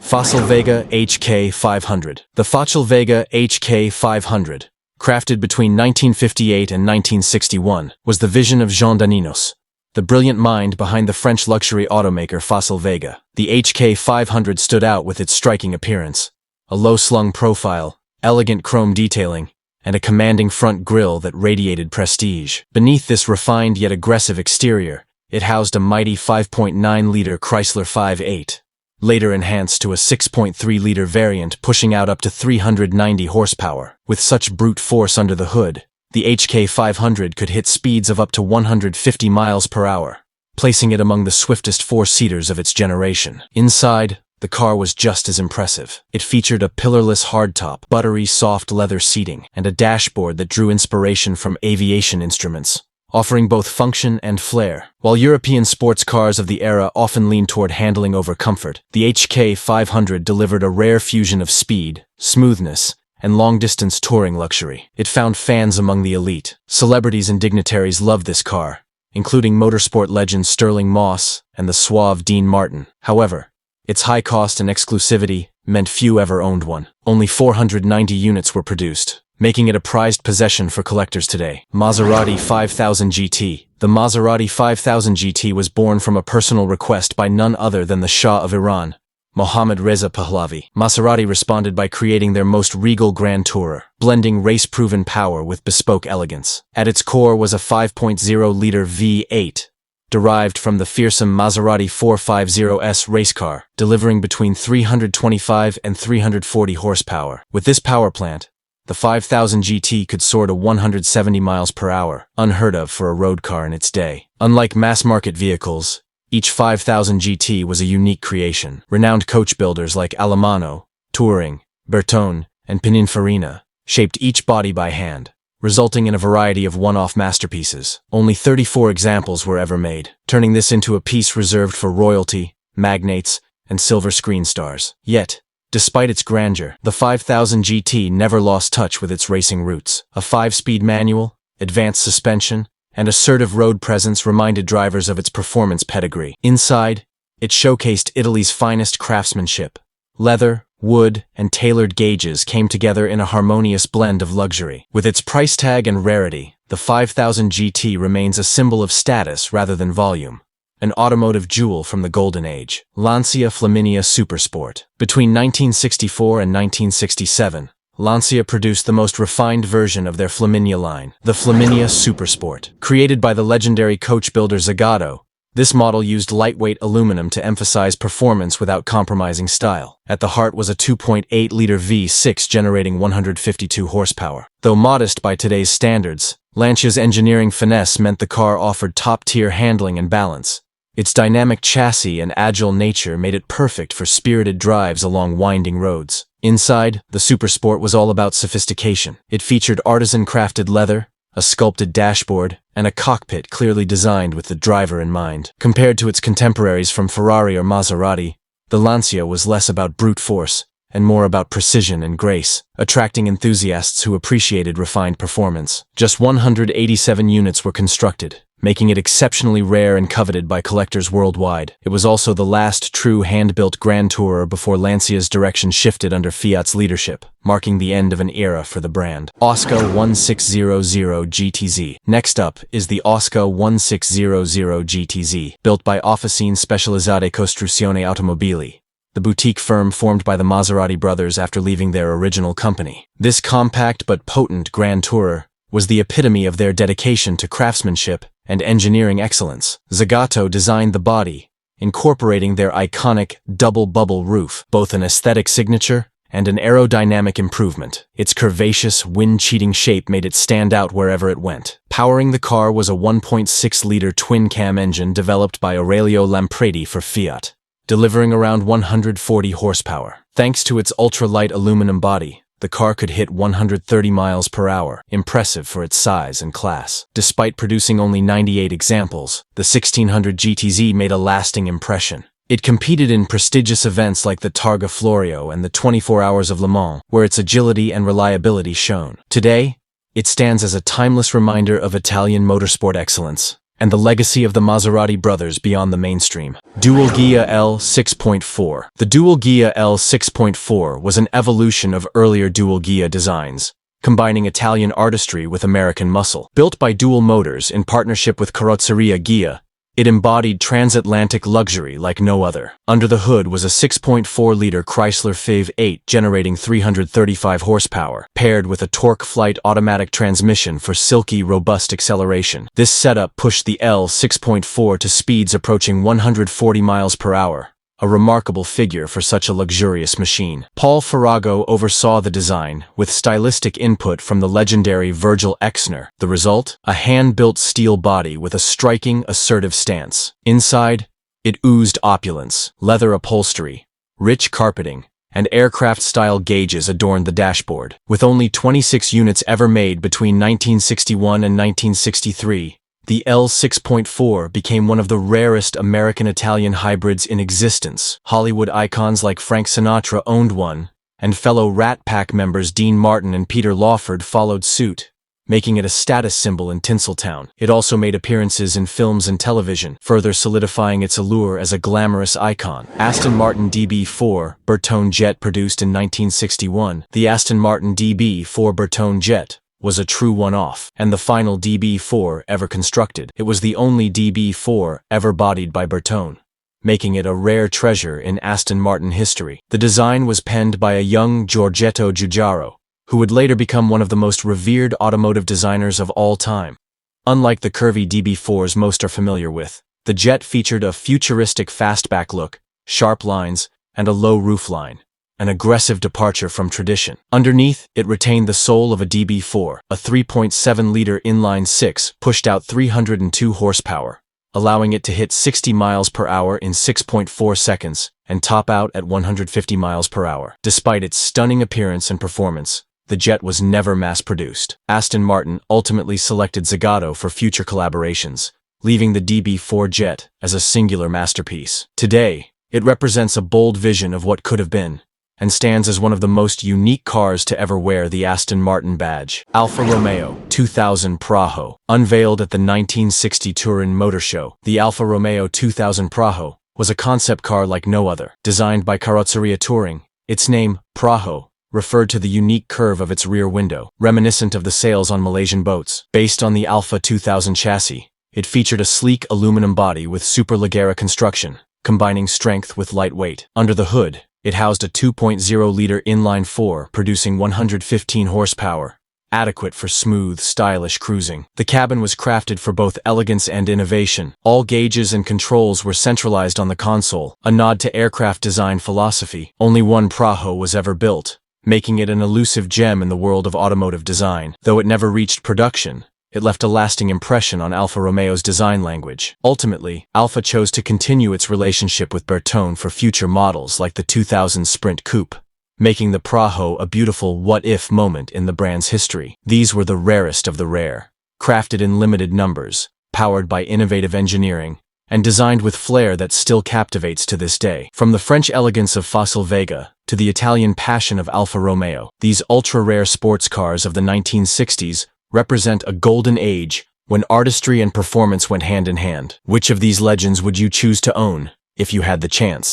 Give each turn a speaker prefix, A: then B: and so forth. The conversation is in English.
A: Facel Vega HK500. The Facel Vega HK500, crafted between 1958 and 1961, was the vision of Jean Daninos, the brilliant mind behind the French luxury automaker Facel Vega. The HK500 stood out with its striking appearance, a low-slung profile, elegant chrome detailing, and a commanding front grille that radiated prestige. Beneath this refined yet aggressive exterior, it housed a mighty 5.9-liter Chrysler 5.8, later enhanced to a 6.3-liter variant pushing out up to 390 horsepower. With such brute force under the hood, the HK500 could hit speeds of up to 150 miles per hour, placing it among the swiftest four-seaters of its generation. Inside, the car was just as impressive. It featured a pillarless hardtop, buttery soft leather seating, and a dashboard that drew inspiration from aviation instruments, offering both function and flair. While European sports cars of the era often leaned toward handling over comfort, the HK500 delivered a rare fusion of speed, smoothness, and long-distance touring luxury. It found fans among the elite. Celebrities and dignitaries loved this car, including motorsport legend Sterling Moss and the suave Dean Martin. However, its high cost and exclusivity meant few ever owned one. Only 490 units were produced, making it a prized possession for collectors today. Maserati 5000 GT. The Maserati 5000 GT was born from a personal request by none other than the Shah of Iran, Mohammad Reza Pahlavi. Maserati responded by creating their most regal Grand Tourer, blending race-proven power with bespoke elegance. At its core was a 5.0-liter V8, derived from the fearsome Maserati 450S race car, delivering between 325 and 340 horsepower. With this power plant, the 5000 GT could soar to 170 miles per hour, unheard of for a road car in its day. Unlike mass-market vehicles, each 5000 GT was a unique creation. Renowned coach builders like Alemanno, Touring, Bertone, and Pininfarina shaped each body by hand, resulting in a variety of one-off masterpieces. Only 34 examples were ever made, turning this into a piece reserved for royalty, magnates, and silver screen stars. Yet, despite its grandeur, the 5000 GT never lost touch with its racing roots. A 5-speed manual, advanced suspension, and assertive road presence reminded drivers of its performance pedigree. Inside, it showcased Italy's finest craftsmanship. Leather, wood, and tailored gauges came together in a harmonious blend of luxury. With its price tag and rarity, the 5000 GT remains a symbol of status rather than volume, an automotive jewel from the golden age. Lancia Flaminia Supersport. Between 1964 and 1967, Lancia produced the most refined version of their Flaminia line, the Flaminia Supersport. Created by the legendary coach builder Zagato, this model used lightweight aluminum to emphasize performance without compromising style. At the heart was a 2.8-liter V6 generating 152 horsepower. Though modest by today's standards, Lancia's engineering finesse meant the car offered top-tier handling and balance. Its dynamic chassis and agile nature made it perfect for spirited drives along winding roads. Inside, the Supersport was all about sophistication. It featured artisan-crafted leather, a sculpted dashboard, and a cockpit clearly designed with the driver in mind. Compared to its contemporaries from Ferrari or Maserati, the Lancia was less about brute force and more about precision and grace, attracting enthusiasts who appreciated refined performance. Just 187 units were constructed, making it exceptionally rare and coveted by collectors worldwide. It was also the last true hand-built Grand Tourer before Lancia's direction shifted under Fiat's leadership, marking the end of an era for the brand. OSCA 1600 GTZ. Next up is the OSCA 1600 GTZ, built by Officine Specializzate Costruzione Automobili, the boutique firm formed by the Maserati brothers after leaving their original company. This compact but potent Grand Tourer was the epitome of their dedication to craftsmanship and engineering excellence. Zagato designed the body, incorporating their iconic double-bubble roof, both an aesthetic signature and an aerodynamic improvement. Its curvaceous, wind-cheating shape made it stand out wherever it went. Powering the car was a 1.6-liter twin-cam engine developed by Aurelio Lampredi for Fiat, delivering around 140 horsepower. Thanks to its ultra-light aluminum body, the car could hit 130 miles per hour, impressive for its size and class. Despite producing only 98 examples, the 1600 GTZ made a lasting impression. It competed in prestigious events like the Targa Florio and the 24 Hours of Le Mans, where its agility and reliability shone. Today, it stands as a timeless reminder of Italian motorsport excellence, and the legacy of the Maserati brothers beyond the mainstream. Dual-Ghia L6.4. The Dual-Ghia L6.4 was an evolution of earlier Dual-Ghia designs, combining Italian artistry with American muscle. Built by Dual Motors in partnership with Carrozzeria Ghia, it embodied transatlantic luxury like no other. Under the hood was a 6.4-liter Chrysler Five 8 generating 335 horsepower, paired with a torque flight automatic transmission for silky, robust acceleration. This setup pushed the L6.4 to speeds approaching 140 miles per hour, a remarkable figure for such a luxurious machine. Paul Farrago oversaw the design, with stylistic input from the legendary Virgil Exner. The result? A hand-built steel body with a striking, assertive stance. Inside, it oozed opulence. Leather upholstery, rich carpeting, and aircraft-style gauges adorned the dashboard. With only 26 units ever made between 1961 and 1963, the L6.4 became one of the rarest American-Italian hybrids in existence. Hollywood icons like Frank Sinatra owned one, and fellow Rat Pack members Dean Martin and Peter Lawford followed suit, making it a status symbol in Tinseltown. It also made appearances in films and television, further solidifying its allure as a glamorous icon. Aston Martin DB4 Bertone jet produced in 1961. The Aston Martin DB4 Bertone jet was a true one-off, and the final DB4 ever constructed. It was the only DB4 ever bodied by Bertone, making it a rare treasure in Aston Martin history. The design was penned by a young Giorgetto Giugiaro, who would later become one of the most revered automotive designers of all time. Unlike the curvy DB4s most are familiar with, the jet featured a futuristic fastback look, sharp lines, and a low roofline, an aggressive departure from tradition. Underneath, it retained the soul of a DB4. A 3.7-liter inline-six pushed out 302 horsepower, allowing it to hit 60 miles per hour in 6.4 seconds and top out at 150 miles per hour. Despite its stunning appearance and performance, the jet was never mass-produced. Aston Martin ultimately selected Zagato for future collaborations, leaving the DB4 jet as a singular masterpiece. Today, it represents a bold vision of what could have been, and stands as one of the most unique cars to ever wear the Aston Martin badge. Alfa Romeo 2000 Praho. Unveiled at the 1960 Turin Motor Show, the Alfa Romeo 2000 Praho was a concept car like no other. Designed by Carrozzeria Touring, its name, Praho, referred to the unique curve of its rear window, reminiscent of the sails on Malaysian boats. Based on the Alfa 2000 chassis, it featured a sleek aluminum body with superleggera construction, combining strength with lightweight. Under the hood, it housed a 2.0-liter inline-4 producing 115 horsepower, adequate for smooth, stylish cruising. The cabin was crafted for both elegance and innovation. All gauges and controls were centralized on the console, a nod to aircraft design philosophy. Only one Praho was ever built, making it an elusive gem in the world of automotive design. Though it never reached production, it left a lasting impression on Alfa Romeo's design language. Ultimately, Alfa chose to continue its relationship with Bertone for future models like the 2000 Sprint Coupe, making the Praho a beautiful what-if moment in the brand's history. These were the rarest of the rare, crafted in limited numbers, powered by innovative engineering, and designed with flair that still captivates to this day. From the French elegance of Facel Vega to the Italian passion of Alfa Romeo, these ultra-rare sports cars of the 1960s represent a golden age when artistry and performance went hand in hand. Which of these legends would you choose to own if you had the chance?